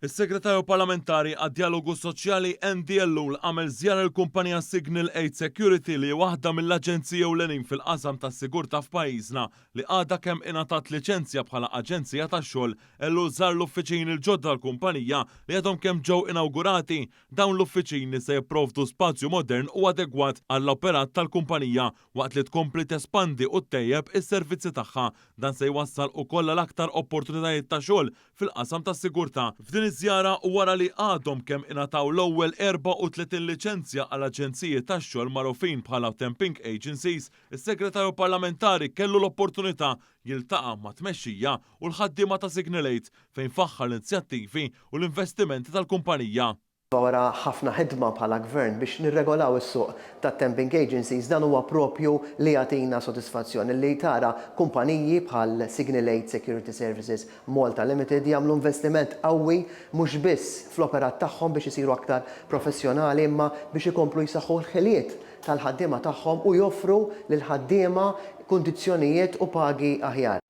Is-Segretarju Parlamentari għad-Dialogu Soċjali Andy Ellul għamel żjara l-kumpanija Signal 8 Security li waħda mill-aġenziji ewlenin fil-qasam tas-sigurtà f'pajjiżna li għadha kemm ingħatat liċenzja bħala aġenzija tax-xogħol. Ellul żar l-uffiċini l-ġodda l-kumpanija li għadhom kemm ġew inawgurati. Dawn l-uffiċini se jipprovdu spazju modern u adegwat għall-operat tal-kumpanija waqt li tkompli tespandi u ttejjeb is-servizzi tagħha. Dan se jwassal ukoll l-aktar opportunitajiet ta' xogħol fil-qasam tas-sigurtà. F'din iż-żjara wara li għadhom kemm ingħataw l-ewwel 34 liċenzja għal aġenziji tax-xogħol magħrufin bħala temping agencies, is-Segretarju Parlamentari kellu l-opportunità jiltaqa' ma' tmexxija u l-ħaddiema ta' Signal 8 fejn faħħar l-inizjattivi u l-investimenti tal-kumpanija. Wara ħafna ħidma bħala gvern biex nirregolaw is-suq tat temping agencies dan huwa propju li jagħtina sodisfazzjoni li tara kumpaniji bħal Signal 8 Security Services Malta Limited jagħmlu investiment qawwi mhux biss fl-operat tagħhom biex isiru aktar professjonali imma biex ikomplu jsaħħu l-ħiliet tal-ħaddiema tagħhom u joffru lil ħaddiema kundizzjonijiet u pagi aħjar.